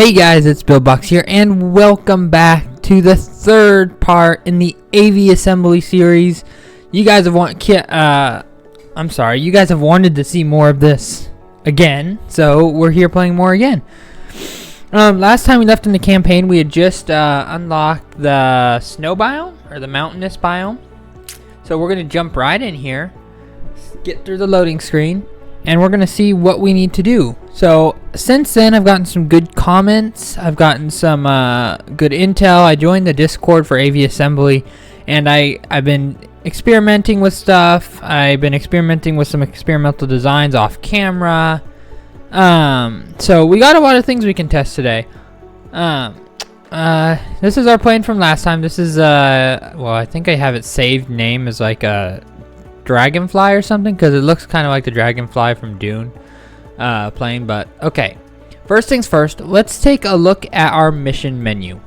Hey guys, it's BuildBox here, and welcome back to the third part in the Aviassembly series. You guys have you guys have wanted to see more of this again, so we're here playing more again. Last time we left in the campaign, we had just unlocked the snow biome, or the mountainous biome. So we're gonna jump right in here, get through the loading screen, and we're gonna see what we need to do. So since then, I've gotten some good comments, I've gotten some good intel. I joined the Discord for Aviassembly, and I've been experimenting with stuff. I've been experimenting with some experimental designs off camera. So we got a lot of things we can test today. This is our plane from last time. This is well, I think I have it saved name as like a dragonfly or something, because it looks kind of like the dragonfly from Dune plane. But okay, first things first, let's take a look at our mission menu.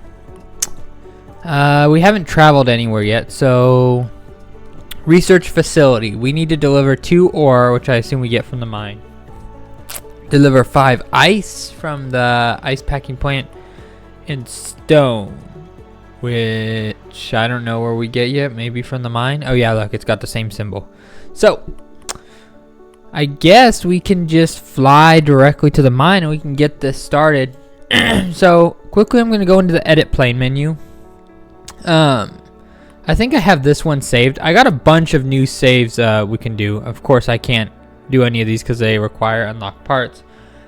We haven't traveled anywhere yet, so research facility, we need to deliver 2 ore, which I assume we get from the mine. Deliver 5 ice from the ice packing plant, and stone, which I don't know where we get yet, maybe from the mine. Oh yeah, look, it's got the same symbol. So I guess we can just fly directly to the mine and we can get this started. So quickly, I'm going to go into the edit plane menu. I think I have this one saved. I got a bunch of new saves we can do. Of course, I can't do any of these because they require unlocked parts,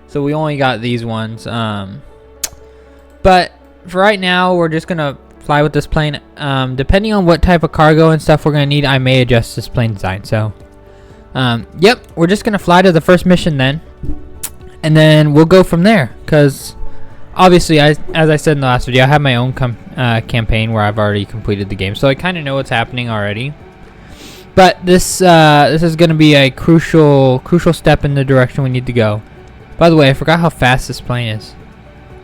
so we only got these ones. But for right now, we're just gonna fly with this plane. Depending on what type of cargo and stuff we're gonna need, I may adjust this plane design. So yep, we're just gonna fly to the first mission then, and then we'll go from there, because obviously, as I said in the last video, I have my own campaign where I've already completed the game, so I kind of know what's happening already. But this is going to be a crucial step in the direction we need to go. By the way, I forgot how fast this plane is.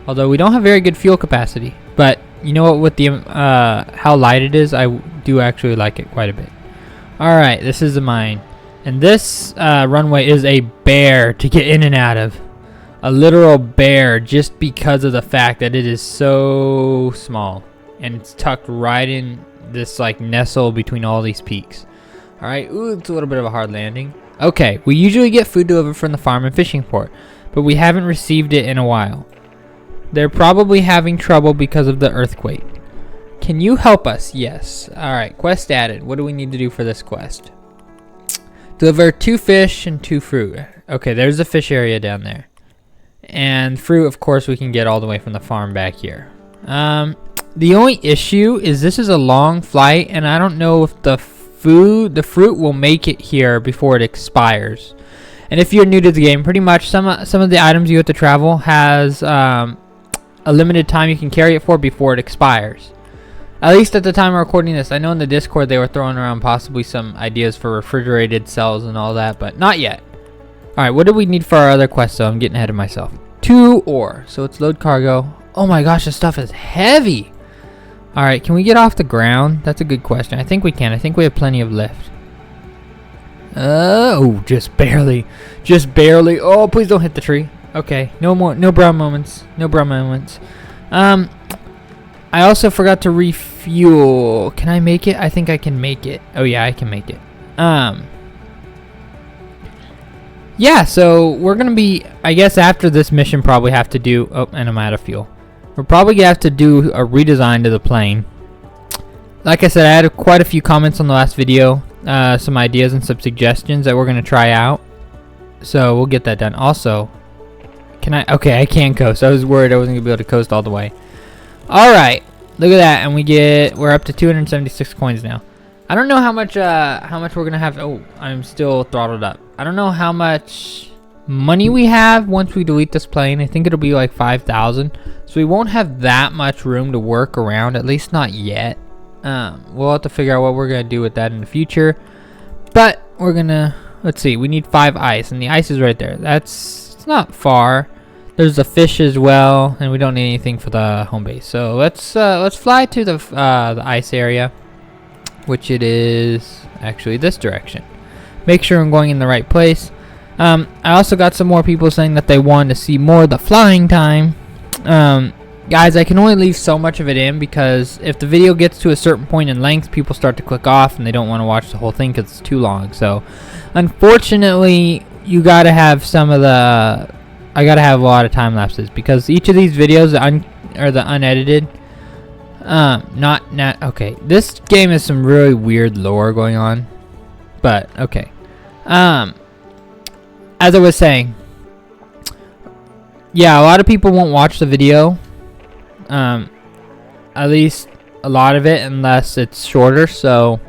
Although we don't have very good fuel capacity, but you know what? With the how light it is, I do actually like it quite a bit. All right, this is the mine, and this runway is a bear to get in and out of. A literal bear, just because of the fact that it is so small and it's tucked right in this like nestle between all these peaks. All right, ooh, it's a little bit of a hard landing. Okay, we usually get food delivered from the farm and fishing port, but we haven't received it in a while. They're probably having trouble because of the earthquake. Can you help us? Yes. All right, quest added. What do we need to do for this quest? Deliver 2 fish and 2 fruit. Okay, there's the fish area down there. And fruit, of course, we can get all the way from the farm back here. The only issue is this is a long flight, and I don't know if the fruit will make it here before it expires. And if you're new to the game, pretty much some of the items you have to travel has a limited time you can carry it for before it expires. At least at the time of recording this. I know in the Discord they were throwing around possibly some ideas for refrigerated cells and all that, but not yet. Alright, what do we need for our other quest though? I'm getting ahead of myself. 2 ore. So let's load cargo. Oh my gosh, this stuff is heavy. Alright, can we get off the ground? That's a good question. I think we can. I think we have plenty of lift. Oh, just barely. Just barely. Oh, please don't hit the tree. Okay, no brown moments. No brown moments. I also forgot to refuel. Can I make it? I think I can make it. Oh yeah, I can make it. Yeah, so we're going to be, I guess after this mission, probably have to do, oh, and I'm out of fuel. We're probably going to have to do a redesign to the plane. Like I said, I had quite a few comments on the last video, some ideas and some suggestions that we're going to try out. So we'll get that done. Also, okay, I can coast. I was worried I wasn't going to be able to coast all the way. Alright, look at that, and we're up to 276 coins now. I don't know how much we're gonna have. Oh, I'm still throttled up. I don't know how much money we have once we delete this plane. I think it'll be like 5,000. So we won't have that much room to work around, at least not yet. We'll have to figure out what we're gonna do with that in the future. But we're gonna, let's see, we need 5 ice, and the ice is right there. It's not far. There's the fish as well, and we don't need anything for the home base. So let's fly to the ice area, which it is actually this direction. Make sure I'm going in the right place. I also got some more people saying that they wanted to see more of the flying time. Guys, I can only leave so much of it in because if the video gets to a certain point in length, people start to click off and they don't want to watch the whole thing because it's too long. So, unfortunately, you gotta have I gotta have a lot of time lapses because each of these videos are the unedited. Okay. This game has some really weird lore going on, but okay. As I was saying, yeah, a lot of people won't watch the video. At least a lot of it, unless it's shorter. So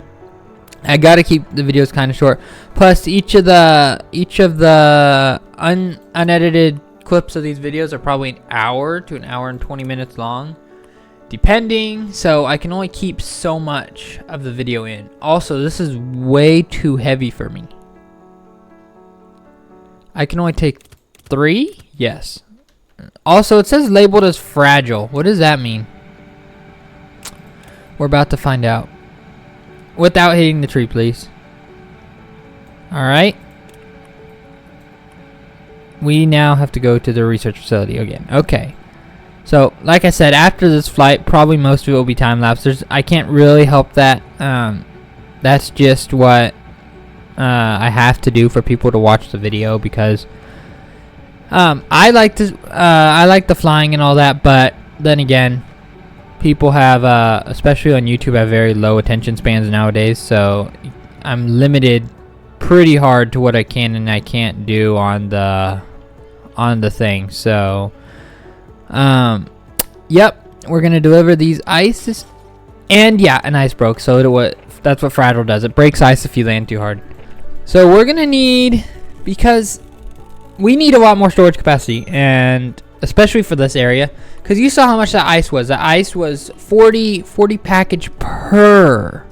I gotta keep the videos kind of short. Plus, each of the unedited clips of these videos are probably an hour to an hour and 20 minutes long, depending. So I can only keep so much of the video in. Also, this is way too heavy for me. I can only take 3. Yes. Also, it says labeled as fragile. What does that mean? We're about to find out. Without hitting the tree, please. Alright. We now have to go to the research facility again. Okay. So, like I said, after this flight, probably most of it will be time-lapse. I can't really help that. That's just what I have to do for people to watch the video because I like the flying and all that, but then again, people have especially on YouTube have very low attention spans nowadays, so I'm limited pretty hard to what I can and I can't do on the thing. So yep, we're gonna deliver these ices, and yeah, an ice broke, so that's what fragile does. It breaks ice if you land too hard. So we're gonna need, because we need a lot more storage capacity, and especially for this area, because you saw how much that ice was. That ice was 40 package per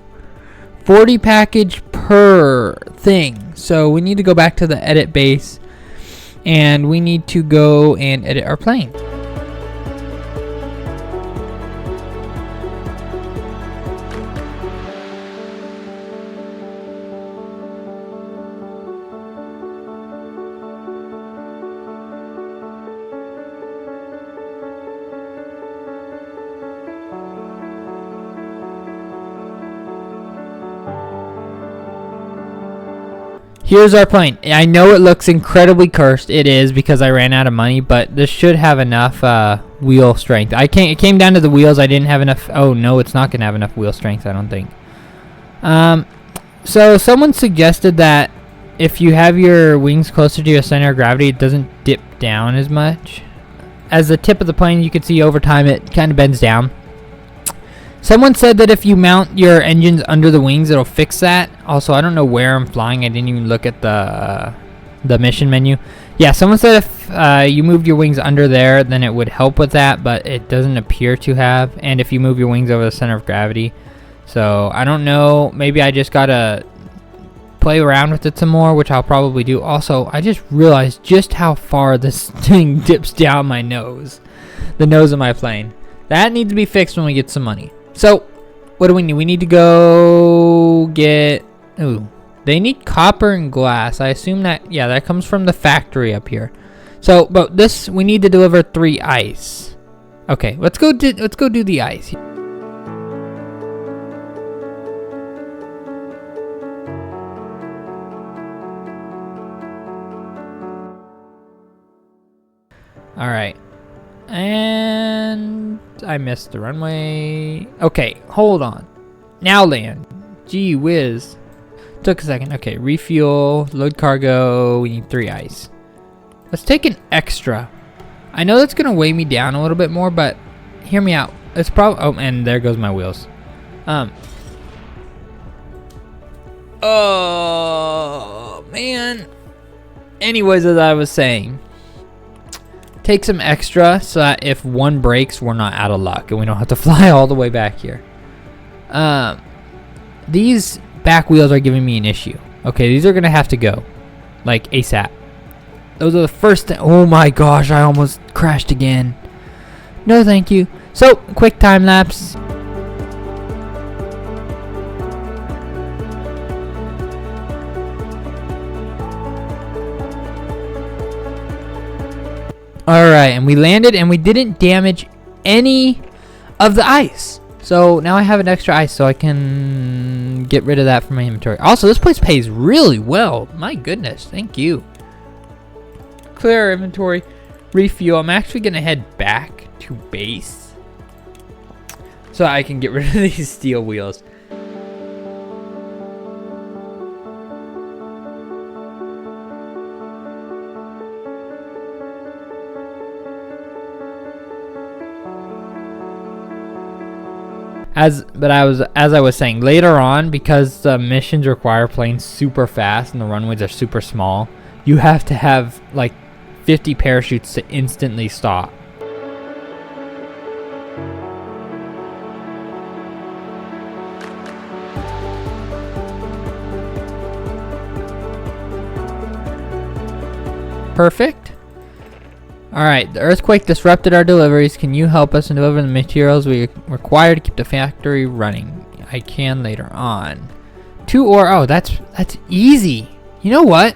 40 package per thing. So we need to go back to the edit base, and we need to go and edit our plane. Here's our plane. I know it looks incredibly cursed. It is, because I ran out of money, but this should have enough wheel strength. It came down to the wheels. I didn't have enough. Oh no, it's not gonna have enough wheel strength, I don't think. So someone suggested that if you have your wings closer to your center of gravity, it doesn't dip down as much. As the tip of the plane, you can see over time it kind of bends down. Someone said that if you mount your engines under the wings, it'll fix that. Also, I don't know where I'm flying. I didn't even look at the mission menu. Yeah, someone said if you moved your wings under there, then it would help with that, but it doesn't appear to have. And if you move your wings over the center of gravity. So, I don't know. Maybe I just gotta play around with it some more, which I'll probably do. Also, I just realized just how far this thing dips down my nose. The nose of my plane. That needs to be fixed when we get some money. So, what do we need? We need to go get... Ooh. They need copper and glass. I assume that... Yeah, that comes from the factory up here. So, but this... We need to deliver 3 ice. Okay, let's go do the ice. Alright. And I missed the runway. Okay, hold on. Now land. Gee whiz. Took a second. Okay, refuel, load cargo. We need 3 ice. Let's take an extra. I know that's gonna weigh me down a little bit more, but hear me out. It's probably... Oh, and there goes my wheels. Oh, man. Anyways, as I was saying, take some extra so that if one breaks, we're not out of luck and we don't have to fly all the way back here. These back wheels are giving me an issue. Okay, these are gonna have to go, like ASAP. Those are the first thing. Oh my gosh, I almost crashed again. No, thank you. So, quick time lapse. Alright, and we landed and we didn't damage any of the ice. So now I have an extra ice, so I can get rid of that from my inventory. Also, this place pays really well. My goodness, thank you. Clear our inventory, refuel. I'm actually going to head back to base so I can get rid of these steel wheels. As I was saying, later on, because the missions require planes super fast and the runways are super small, you have to have like 50 parachutes to instantly stop. Perfect. Alright, the earthquake disrupted our deliveries. Can you help us deliver the materials we require to keep the factory running? I can later on. 2 ore. Oh, that's easy. You know what?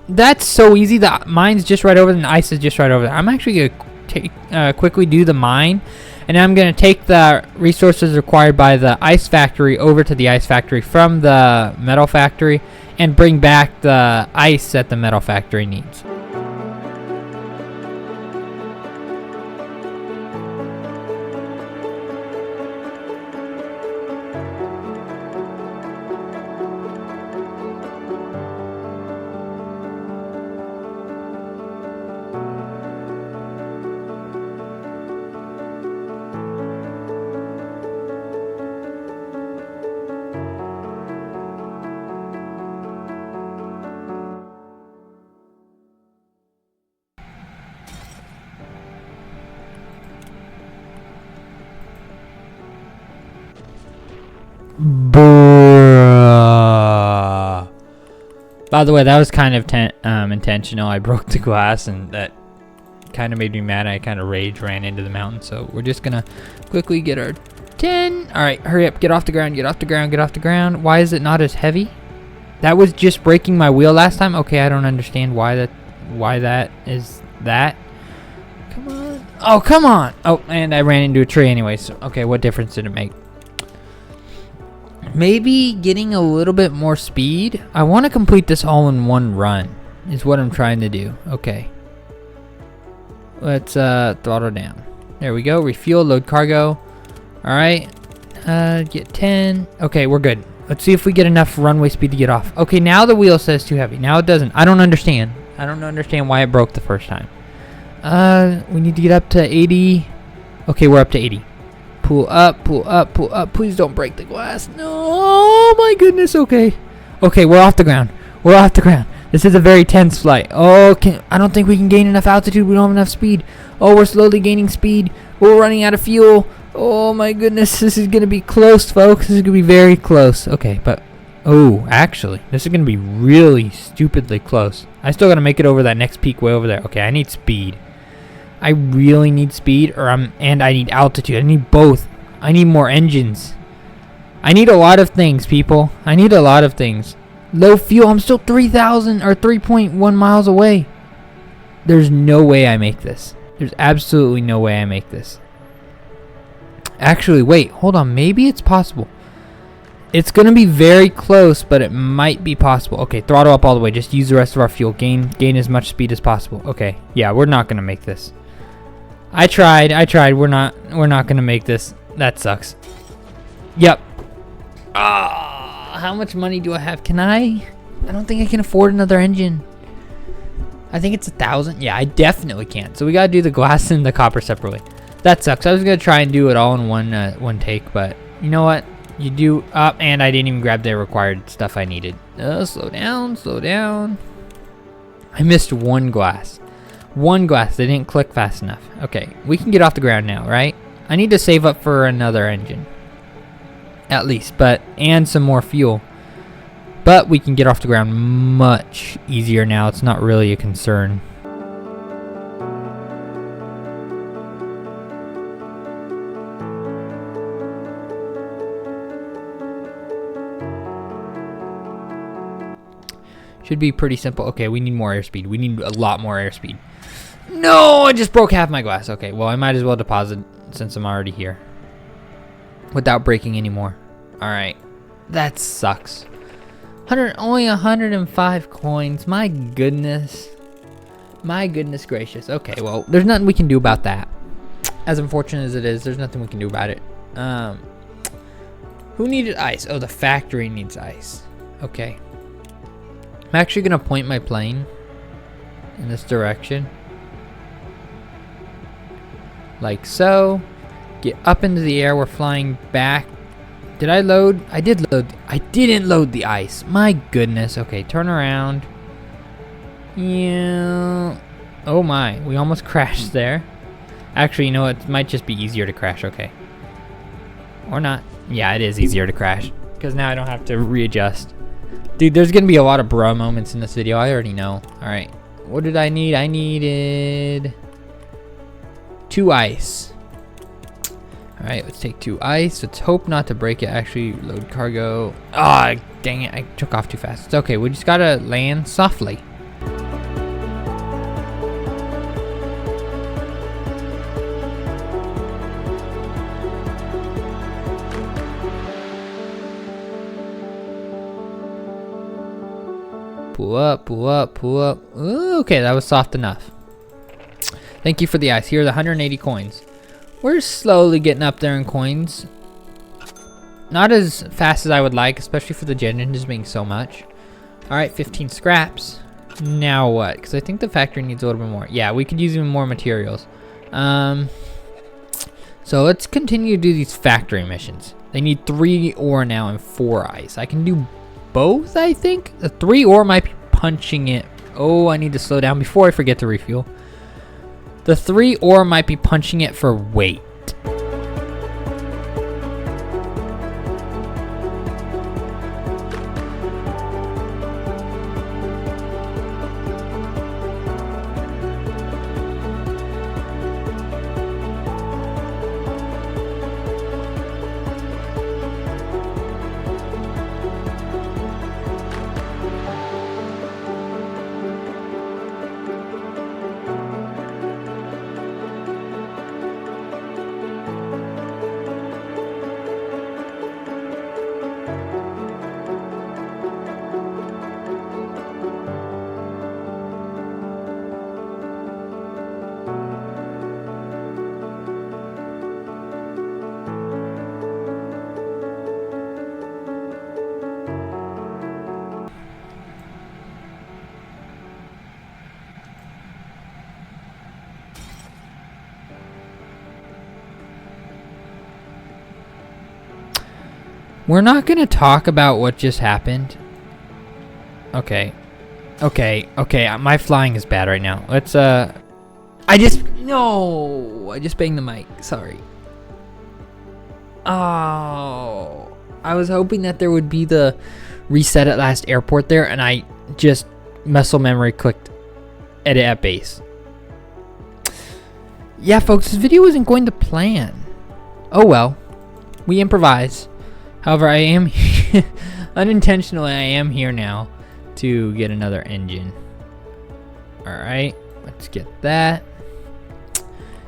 That's so easy. The mine's just right over there and the ice is just right over there. I'm actually going to quickly do the mine. And I'm going to take the resources required by the ice factory over to the ice factory from the metal factory. And bring back the ice that the metal factory needs. By the way, that was kind of intentional. I broke the glass and that kind of made me mad. I kind of ran into the mountain. So we're just gonna quickly get our 10. All right, hurry up, get off the ground, get off the ground, get off the ground. Why is it not as heavy? That was just breaking my wheel last time. Okay, I don't understand why that is that. Come on. Oh, come on. Oh, and I ran into a tree anyway. So okay, what difference did it make? Maybe getting a little bit more speed. I want to complete this all in one run is what I'm trying to do. Okay. Let's throttle down. There we go. Refuel, load cargo. All right. Get 10. Okay, we're good. Let's see if we get enough runway speed to get off. Okay, now the wheel says too heavy. Now it doesn't. I don't understand. I don't understand why it broke the first time. We need to get up to 80. Okay, we're up to 80. Pull up, pull up, pull up. Please don't break the glass. No, oh my goodness. Okay. Okay, we're off the ground. We're off the ground. This is a very tense flight. Oh, I don't think we can gain enough altitude. We don't have enough speed. Oh, we're slowly gaining speed. We're running out of fuel. Oh my goodness. This is going to be close, folks. This is going to be very close. Okay, but oh, actually, this is going to be really stupidly close. I still got to make it over that next peak way over there. Okay, I need speed. I really need speed, and I need altitude. I need both. I need more engines. I need a lot of things, people. I need a lot of things. Low fuel. I'm still 3,000 or 3.1 miles away. There's no way I make this. There's absolutely no way I make this. Actually, wait. Hold on. Maybe it's possible. It's going to be very close, but it might be possible. Okay, throttle up all the way. Just use the rest of our fuel. Gain as much speed as possible. Okay. Yeah, we're not going to make this. I tried. We're not gonna make this. That sucks. Yep. How much money do I have? Can I don't think I can afford another engine. I think it's 1,000. Yeah, I definitely can't. So we gotta do the glass and the copper separately. That sucks. I was gonna try and do it all in one take, but you know what? You do up, and I didn't even grab the required stuff I needed. Slow down, slow down. I missed one glass. One glass. They didn't click fast enough. Okay, we can get off the ground now, right? I need to save up for another engine. At least, and some more fuel. But we can get off the ground much easier now. It's not really a concern. Should be pretty simple. Okay, we need more airspeed. We need a lot more airspeed. No, I just broke half my glass. Okay, well, I might as well deposit since I'm already here without breaking any more. All right, that sucks. Only 105 coins. My goodness. My goodness gracious. Okay, well, there's nothing we can do about that. As unfortunate as it is, there's nothing we can do about it. Who needed ice? Oh, the factory needs ice. Okay. I'm actually gonna point my plane in this direction. Like so. Get up into the air. We're flying back. Did I load? I did load. I didn't load the ice. My goodness. Okay, turn around. Yeah. Oh my. We almost crashed there. Actually, you know what? It might just be easier to crash. Okay. Or not. Yeah, it is easier to crash. Because now I don't have to readjust. Dude, there's going to be a lot of bruh moments in this video. I already know. Alright. What did I need? I needed 2 ice. Alright, let's take 2 ice. Let's hope not to break it. Actually, load cargo. Ah, dang it. I took off too fast. It's okay. We just got to land softly. Pull up, pull up, pull up. Ooh, okay, that was soft enough. Thank you for the ice. Here's 180 coins. We're slowly getting up there in coins. Not as fast as I would like, especially for the jet engines being so much. Alright, 15 scraps. Now what? Because I think the factory needs a little bit more. Yeah, we could use even more materials. So let's continue to do these factory missions. They need 3 ore now and 4 ice. I can do both, I think. The 3 ore might be punching it. Oh, I need to slow down before I forget to refuel. The 3 ore might be punching it for weight. We're not gonna talk about what just happened. Okay. Okay. My flying is bad right now. Let's, I just banged the mic. Sorry. Oh. I was hoping that there would be the reset at last airport there, and I just muscle memory clicked edit at base. Yeah, folks, this video wasn't going to plan. Oh well. We improvise. However, I am unintentionally, I am here now to get another engine. Alright, let's get that.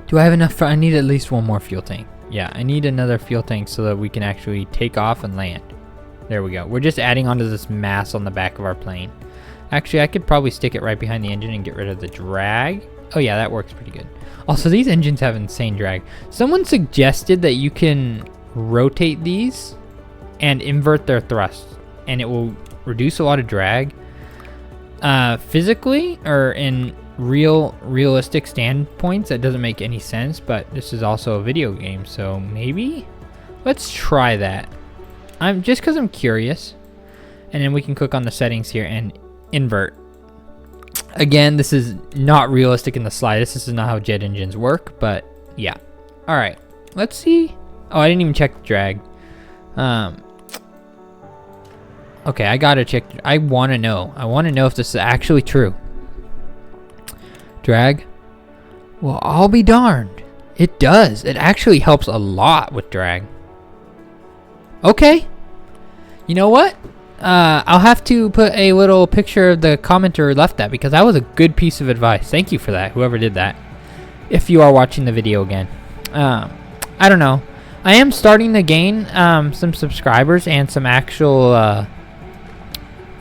Do I have enough? I need at least 1 more fuel tank. Yeah, I need another fuel tank so that we can actually take off and land. There we go. We're just adding onto this mass on the back of our plane. Actually, I could probably stick it right behind the engine and get rid of the drag. Oh yeah, that works pretty good. Also, these engines have insane drag. Someone suggested that you can rotate these and invert their thrust, and it will reduce a lot of drag. Physically, or in realistic standpoints, that doesn't make any sense, but this is also a video game, so maybe? Let's try that. Just because I'm curious. And then we can click on the settings here and invert. Again, this is not realistic in the slightest. This is not how jet engines work, but yeah. Alright, let's see. Oh, I didn't even check the drag. Okay, I gotta check. I want to know. I want to know if this is actually true. Drag. Well, I'll be darned. It does. It actually helps a lot with drag. Okay. You know what? I'll have to put a little picture of the commenter who left that, because that was a good piece of advice. Thank you for that, whoever did that. if you are watching the video again. I don't know. I am starting to gain some subscribers and some actual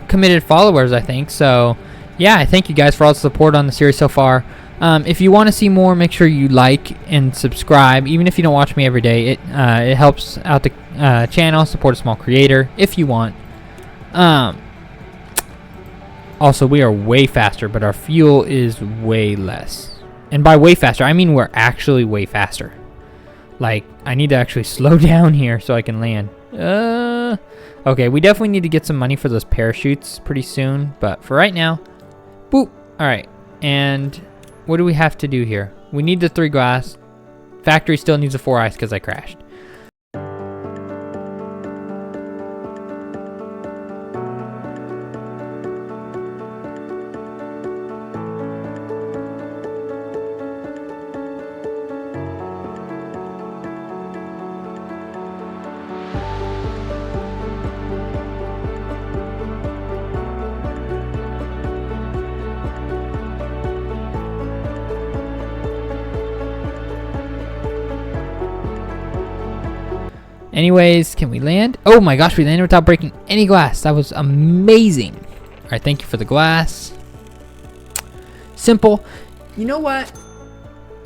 committed followers, I think. So yeah, I thank you guys for all the support on the series so far. If you want to see more, make sure you like and subscribe. Even if you don't watch me every day, it helps out the channel, support a small creator if you want. Also, we are way faster, but our fuel is way less. And by way faster, I mean we're actually way faster. Like, I need to actually slow down here so I can land. Okay, we definitely need to get some money for those parachutes pretty soon. But for right now, boop. Alright, and what do we have to do here? We need the 3 glass. Factory still needs a 4 ice because I crashed. Anyways, can we land? Oh my gosh, we landed without breaking any glass. That was amazing. All right, thank you for the glass. Simple. You know what?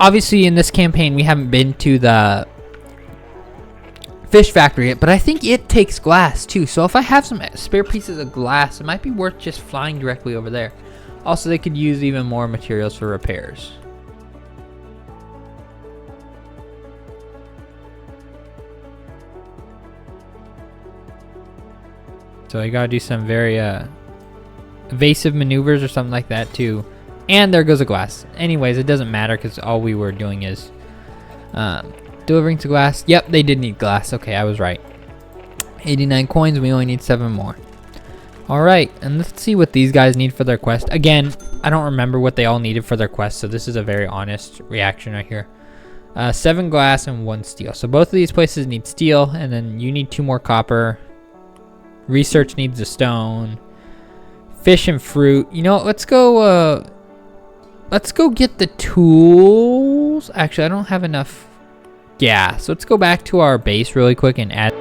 Obviously, in this campaign, we haven't been to the fish factory yet, but I think it takes glass too. So if I have some spare pieces of glass, it might be worth just flying directly over there. Also, they could use even more materials for repairs. So I gotta do some very evasive maneuvers or something like that too. And there goes a glass. Anyways, it doesn't matter because all we were doing is delivering to glass. Yep, they did need glass. Okay, I was right. 89 coins, we only need 7 more. Alright, and let's see what these guys need for their quest. Again, I don't remember what they all needed for their quest, so this is a very honest reaction right here. 7 glass and 1 steel. So both of these places need steel, and then you need 2 more copper. Research needs a stone. Fish and fruit. You know what, let's go get the tools. Actually, I don't have enough gas. Let's go back to our base really quick and add.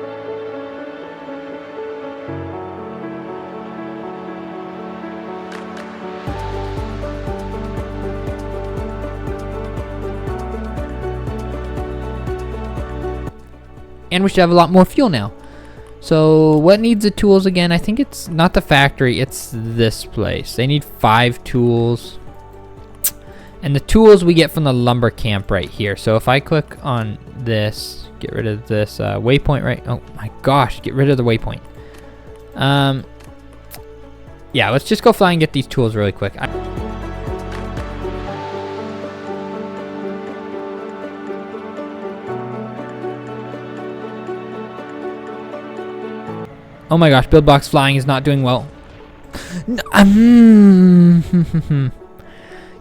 And we should have a lot more fuel now. So what needs the tools again? I think it's not the factory, it's this place. They need 5 tools. And the tools we get from the lumber camp right here. So if I click on this, get rid of this waypoint right. Oh my gosh, get rid of the waypoint. Yeah, let's just go fly and get these tools really quick. Oh my gosh, build box flying is not doing well.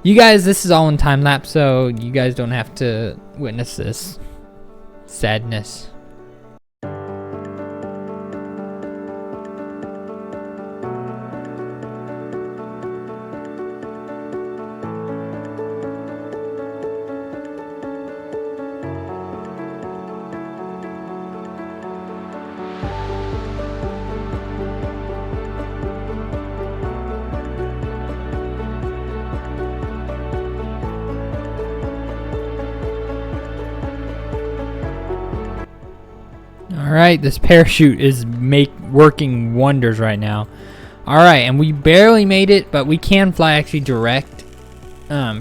You guys, this is all in time lapse, so you guys don't have to witness this sadness. Alright, this parachute is working wonders right now. Alright, and we barely made it, but we can fly actually direct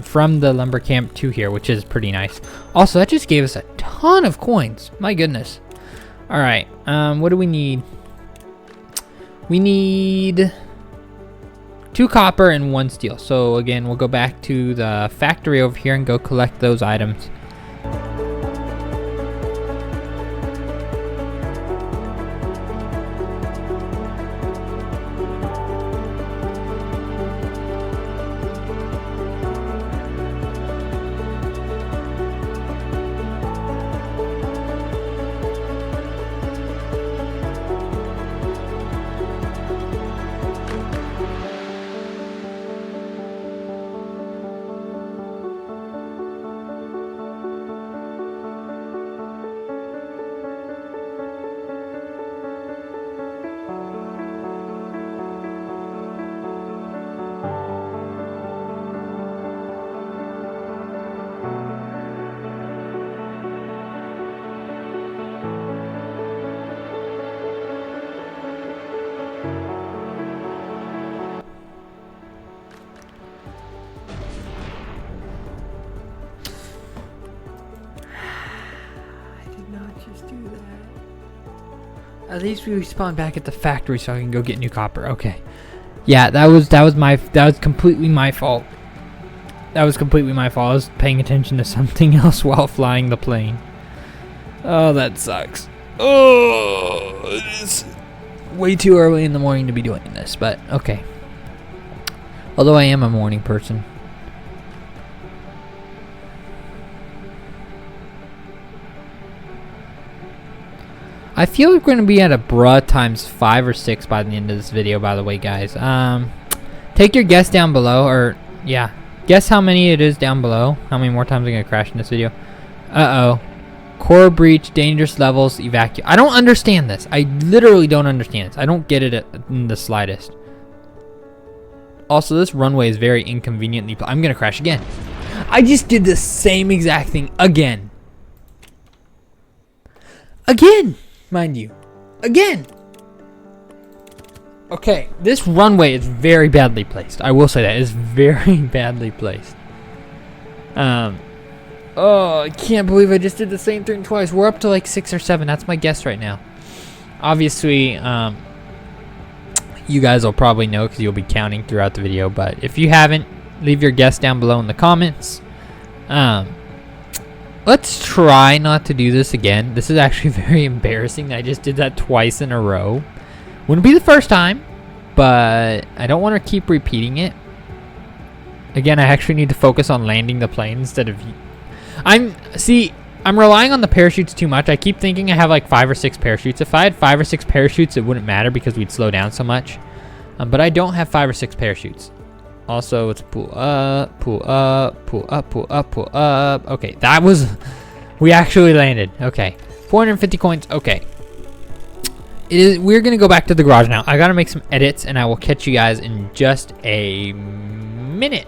from the lumber camp to here, which is pretty nice. Also, that just gave us a ton of coins. My goodness. Alright, what do we need? We need 2 copper and 1 steel. So again, we'll go back to the factory over here and go collect those items. just do that? At least we respawn back at the factory so I can go get new copper. Okay. Yeah, that was completely my fault. That was completely my fault. I was paying attention to something else while flying the plane. Oh, that sucks. Oh, it is way too early in the morning to be doing this, but okay. Although I am a morning person. I feel like we're going to be at a bruh times 5 or 6 by the end of this video, by the way, guys. Take your guess down below, or, yeah. Guess how many it is down below. How many more times I'm going to crash in this video. Uh-oh. Core breach, dangerous levels, evacuate. I don't understand this. I literally don't understand this. I don't get it in the slightest. Also, this runway is very inconveniently... I'm going to crash again. I just did the same exact thing again. Again, mind you. Again. Okay, this runway is very badly placed. I will say that. It's very badly placed. Oh, I can't believe I just did the same thing twice. We're up to like 6 or 7. That's my guess right now. Obviously, you guys will probably know because you'll be counting throughout the video. But if you haven't, leave your guess down below in the comments. Let's try not to do this again. This is actually very embarrassing. I just did that twice in a row. Wouldn't be the first time, but I don't want to keep repeating it. Again, I actually need to focus on landing the plane instead of... I'm relying on the parachutes too much. I keep thinking I have like 5 or 6 parachutes. If I had 5 or 6 parachutes, it wouldn't matter because we'd slow down so much. But I don't have 5 or 6 parachutes. Also, it's pull up, pull up, pull up, pull up, pull up. Okay, that was... We actually landed. Okay. 450 coins. Okay. We're going to go back to the garage now. I got to make some edits, and I will catch you guys in just a minute.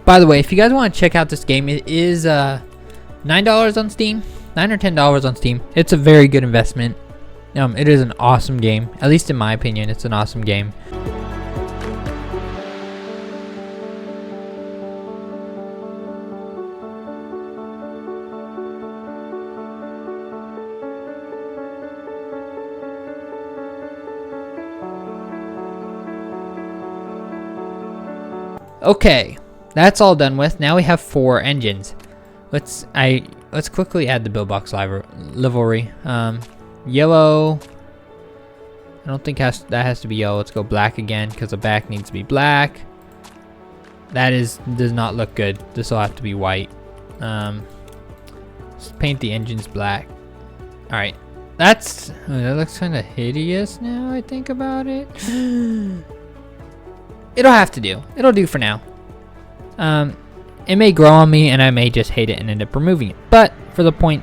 By the way, if you guys want to check out this game, it is $9 on Steam. $9 or $10 on Steam. It's a very good investment. It is an awesome game. At least in my opinion, it's an awesome game. Okay, that's all done with. Now we have 4 engines. Let's quickly add the build box livery. Yellow. I don't think that has to be yellow. Let's go black again because the back needs to be black. That does not look good. This will have to be white. Let's paint the engines black. All right, that looks kind of hideous now I think about it. It'll have to do. It'll do for now. It may grow on me, and I may just hate it and end up removing it. But for the point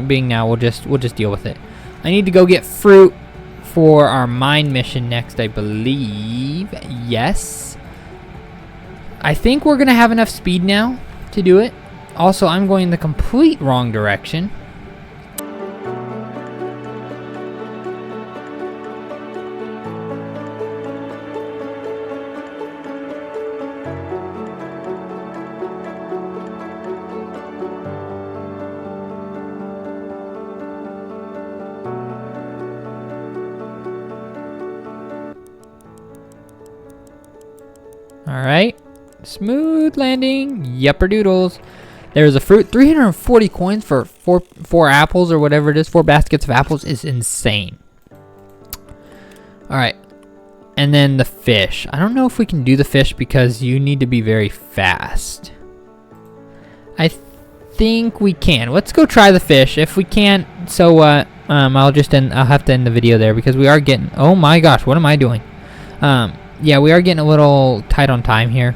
being, now we'll just deal with it. I need to go get fruit for our mine mission next, I believe. Yes. I think we're gonna have enough speed now to do it. Also, I'm going the complete wrong direction. Alright, smooth landing, yupper doodles. There's a fruit, 340 coins for four apples or whatever it is, 4 baskets of apples is insane. Alright, and then the fish. I don't know if we can do the fish because you need to be very fast. I think we can. Let's go try the fish. If we can't, so what? I'll have to end the video there because we are getting, oh my gosh, what am I doing? Yeah, we are getting a little tight on time here.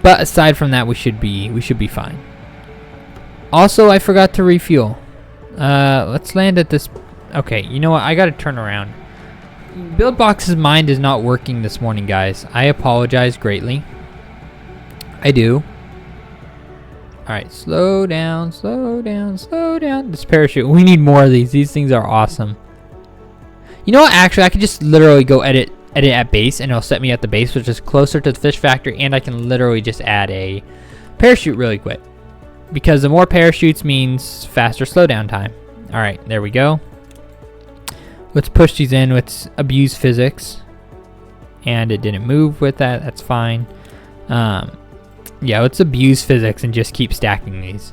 But aside from that, we should be fine. Also, I forgot to refuel. Let's land at this. Okay, you know what? I gotta turn around. BuildBox's mind is not working this morning, guys. I apologize greatly. I do. Alright, slow down, slow down, slow down. This parachute. We need more of these. These things are awesome. You know what? Actually, I could just literally go edit at base, and it'll set me at the base, which is closer to the fish factory, and I can literally just add a parachute really quick. Because the more parachutes means faster slowdown time. All right, there we go. Let's push these in. Let's abuse physics. And it didn't move with that. That's fine. Yeah, let's abuse physics and just keep stacking these.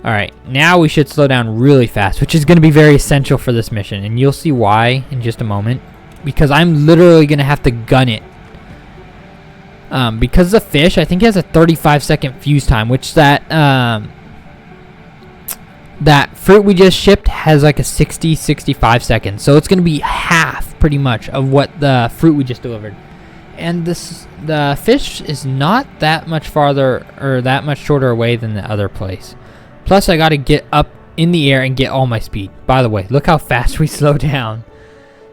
All right, now we should slow down really fast, which is going to be very essential for this mission. And you'll see why in just a moment. Because I'm literally going to have to gun it. Because the fish, I think it has a 35-second fuse time, which that fruit we just shipped has like a 65 seconds. So it's going to be half, pretty much, of what the fruit we just delivered. And the fish is not that much farther or that much shorter away than the other place. Plus, I got to get up in the air and get all my speed. By the way, look how fast we slow down.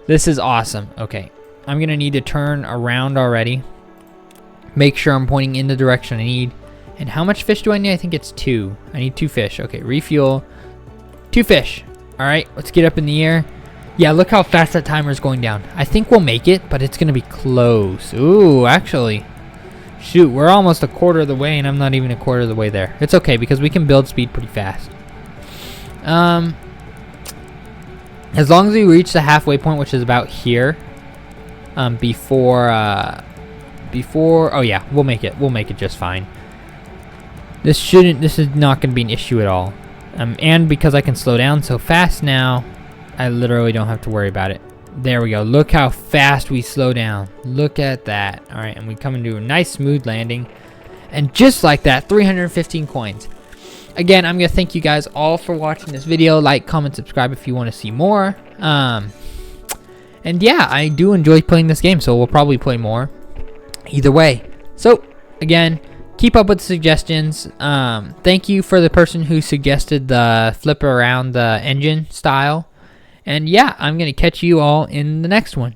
This is awesome. Okay, I'm going to need to turn around already. Make sure I'm pointing in the direction I need. And how much fish do I need? I think it's 2. I need 2 fish. Okay, refuel. 2 fish. All right, let's get up in the air. Yeah, look how fast that timer is going down. I think we'll make it, but it's going to be close. Ooh, actually. Shoot, we're almost a quarter of the way, and I'm not even a quarter of the way there. It's okay, because we can build speed pretty fast. As long as we reach the halfway point, which is about here, before, oh yeah, we'll make it. We'll make it just fine. This is not going to be an issue at all. And because I can slow down so fast now, I literally don't have to worry about it. There we go. Look how fast we slow down. Look at that. All right, and we come into a nice smooth landing. And just like that, 315 coins. Again, I'm going to thank you guys all for watching this video. Like, comment, subscribe if you want to see more. And yeah, I do enjoy playing this game, so we'll probably play more. Either way. So, again, keep up with the suggestions. Thank you for the person who suggested the flip around the engine style. And yeah, I'm going to catch you all in the next one.